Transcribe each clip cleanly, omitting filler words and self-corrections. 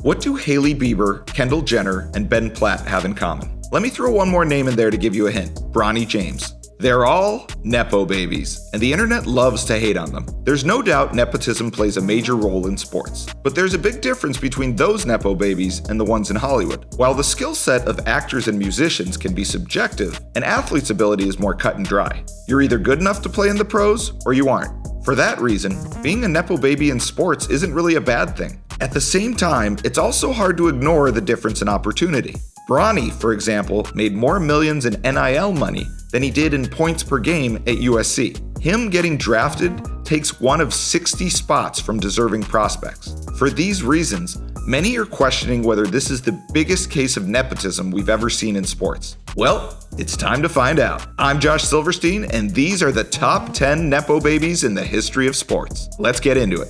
What do Hailey Bieber, Kendall Jenner, and Ben Platt have in common? Let me throw one more name in there to give you a hint. Bronny James. They're all Nepo-Babies, and the internet loves to hate on them. There's no doubt nepotism plays a major role in sports, but there's a big difference between those Nepo-Babies and the ones in Hollywood. While the skill set of actors and musicians can be subjective, an athlete's ability is more cut and dry. You're either good enough to play in the pros, or you aren't. For that reason, being a Nepo-Baby in sports isn't really a bad thing. At the same time, it's also hard to ignore the difference in opportunity. Bronny, for example, made more millions in NIL money than he did in points per game at USC. Him getting drafted takes one of 60 spots from deserving prospects. For these reasons, many are questioning whether this is the biggest case of nepotism we've ever seen in sports. Well, it's time to find out. I'm Josh Silverstein, and these are the top 10 Nepo-Babies in the history of sports. Let's get into it.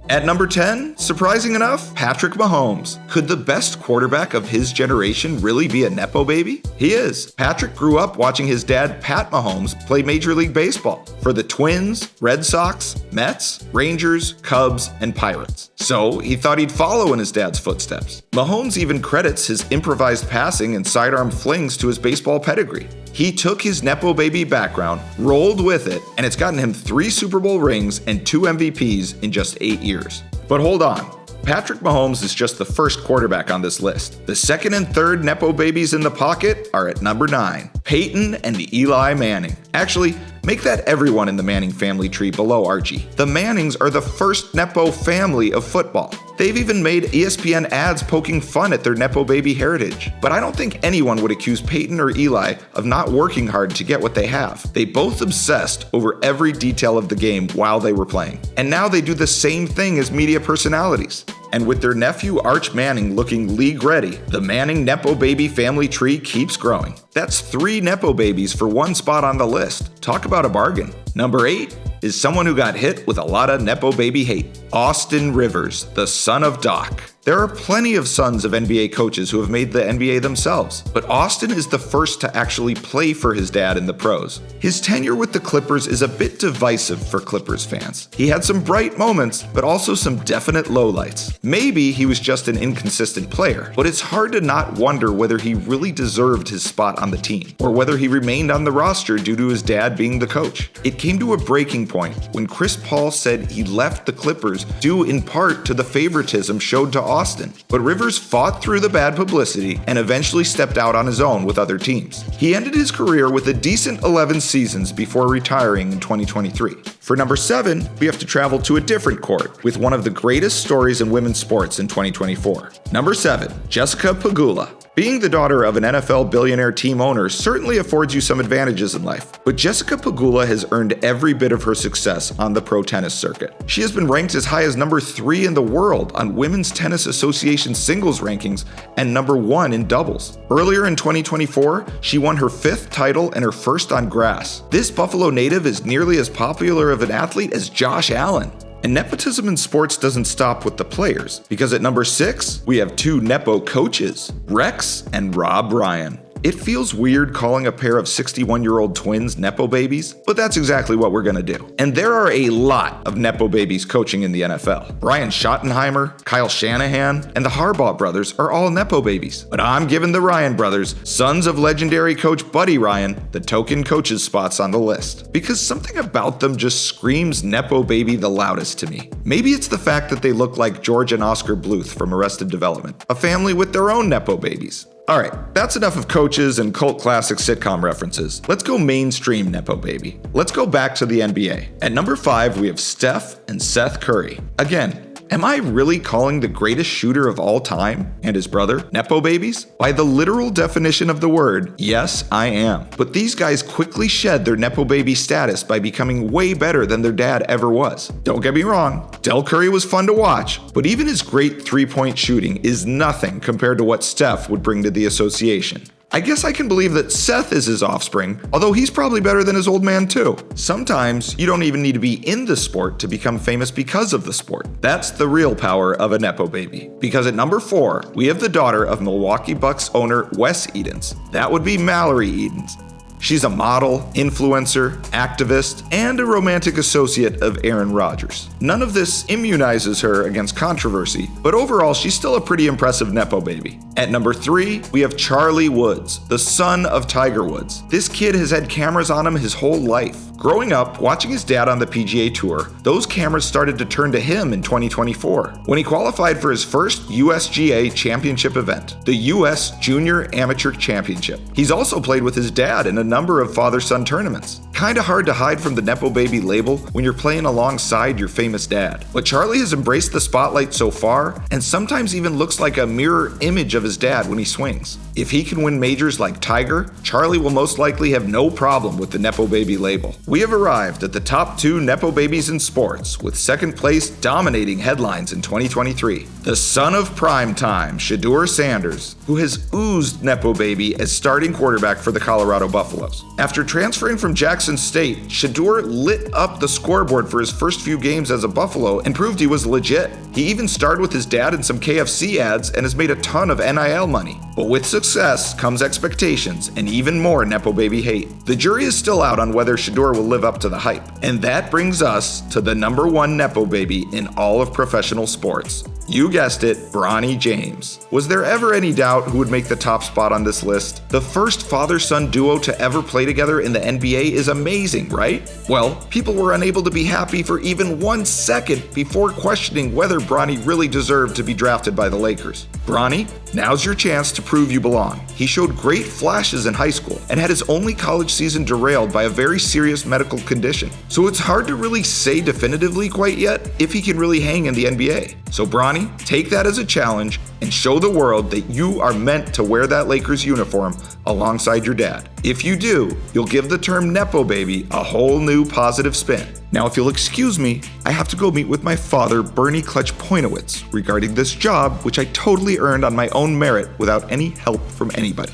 At number 10, surprising enough, Patrick Mahomes. Could the best quarterback of his generation really be a Nepo-Baby? He is. Patrick grew up watching his dad, Pat Mahomes, play Major League Baseball for the Twins, Red Sox, Mets, Rangers, Cubs, and Pirates. So he thought he'd follow in his dad's footsteps. Mahomes even credits his improvised passing and sidearm flings to his baseball pedigree. He took his Nepo-Baby background, rolled with it, and it's gotten him 3 Super Bowl rings and 2 MVPs in just 8 years. But hold on. Patrick Mahomes is just the first quarterback on this list. The second and third Nepo-Babies in the pocket are at number 9, Peyton and Eli Manning. Actually, make that everyone in the Manning family tree below Archie. The Mannings are the first Nepo family of football. They've even made ESPN ads poking fun at their Nepo-Baby heritage. But I don't think anyone would accuse Peyton or Eli of not working hard to get what they have. They both obsessed over every detail of the game while they were playing. And now they do the same thing as media personalities. And with their nephew Arch Manning looking league ready, the Manning Nepo-Baby family tree keeps growing. That's 3 Nepo-Babies for one spot on the list. Talk about a bargain. Number 8 is someone who got hit with a lot of Nepo-Baby hate. Austin Rivers, the son of Doc. There are plenty of sons of NBA coaches who have made the NBA themselves, but Austin is the first to actually play for his dad in the pros. His tenure with the Clippers is a bit divisive for Clippers fans. He had some bright moments, but also some definite lowlights. Maybe he was just an inconsistent player, but it's hard to not wonder whether he really deserved his spot on the team, or whether he remained on the roster due to his dad being the coach. It came to a breaking point when Chris Paul said he left the Clippers due in part to the favoritism showed to Austin. But Rivers fought through the bad publicity and eventually stepped out on his own with other teams. He ended his career with a decent 11 seasons before retiring in 2023. For number 7, we have to travel to a different court with one of the greatest stories in women's sports in 2024. Number 7, Jessica Pegula. Being the daughter of an NFL billionaire team owner certainly affords you some advantages in life, but Jessica Pegula has earned every bit of her success on the pro tennis circuit. She has been ranked as high as number 3 in the world on Women's Tennis Association singles rankings and number 1 in doubles. Earlier in 2024, she won her 5th title and her first on grass. This Buffalo native is nearly as popular of an athlete as Josh Allen. And nepotism in sports doesn't stop with the players, because at number 6, we have 2 Nepo coaches, Rex and Rob Ryan. It feels weird calling a pair of 61-year-old twins Nepo-Babies, but that's exactly what we're gonna do. And there are a lot of Nepo-Babies coaching in the NFL. Brian Schottenheimer, Kyle Shanahan, and the Harbaugh brothers are all Nepo-Babies. But I'm giving the Ryan brothers, sons of legendary coach Buddy Ryan, the token coaches spots on the list. Because something about them just screams Nepo-Baby the loudest to me. Maybe it's the fact that they look like George and Oscar Bluth from Arrested Development, a family with their own Nepo-Babies. Alright, that's enough of coaches and cult classic sitcom references. Let's go mainstream Nepo-Baby. Let's go back to the NBA. At number 5, we have Steph and Seth Curry. Again, am I really calling the greatest shooter of all time and his brother Nepo-Babies? By the literal definition of the word, yes, I am. But these guys quickly shed their Nepo-Baby status by becoming way better than their dad ever was. Don't get me wrong, Del Curry was fun to watch, but even his great three-point shooting is nothing compared to what Steph would bring to the association. I guess I can believe that Seth is his offspring, although he's probably better than his old man too. Sometimes you don't even need to be in the sport to become famous because of the sport. That's the real power of a Nepo-Baby. Because at number 4, we have the daughter of Milwaukee Bucks owner Wes Edens. That would be Mallory Edens. She's a model, influencer, activist, and a romantic associate of Aaron Rodgers. None of this immunizes her against controversy, but overall she's still a pretty impressive Nepo baby. At number 3, we have Charlie Woods, the son of Tiger Woods. This kid has had cameras on him his whole life. Growing up, watching his dad on the PGA Tour, those cameras started to turn to him in 2024, when he qualified for his first USGA championship event, the US Junior Amateur Championship. He's also played with his dad in a number of father-son tournaments. Kinda hard to hide from the Nepo baby label when you're playing alongside your famous dad. But Charlie has embraced the spotlight so far, and sometimes even looks like a mirror image of his dad when he swings. If he can win majors like Tiger, Charlie will most likely have no problem with the Nepo baby label. We have arrived at the top 2 Nepo babies in sports, with second place dominating headlines in 2023. The son of primetime, Shedeur Sanders, who has oozed Nepo baby as starting quarterback for the Colorado Buffaloes. After transferring from Jackson State, Shedeur lit up the scoreboard for his first few games as a Buffalo and proved he was legit. He even starred with his dad in some KFC ads and has made a ton of NIL money. But with success comes expectations and even more Nepo baby hate. The jury is still out on whether Shedeur will live up to the hype. And that brings us to the number 1 Nepo baby in all of professional sports. You guessed it, Bronny James. Was there ever any doubt who would make the top spot on this list? The first father-son duo to ever play together in the NBA is amazing, right? Well, people were unable to be happy for even 1 second before questioning whether Bronny really deserved to be drafted by the Lakers. Bronny, now's your chance to prove you belong. He showed great flashes in high school and had his only college season derailed by a very serious medical condition. So it's hard to really say definitively quite yet if he can really hang in the NBA. So Bronny, take that as a challenge and show the world that you are meant to wear that Lakers uniform alongside your dad. If you do, you'll give the term Nepo baby a whole new positive spin. Now, if you'll excuse me, I have to go meet with my father, Bernie Clutch Poinowitz, regarding this job, which I totally earned on my own merit without any help from anybody.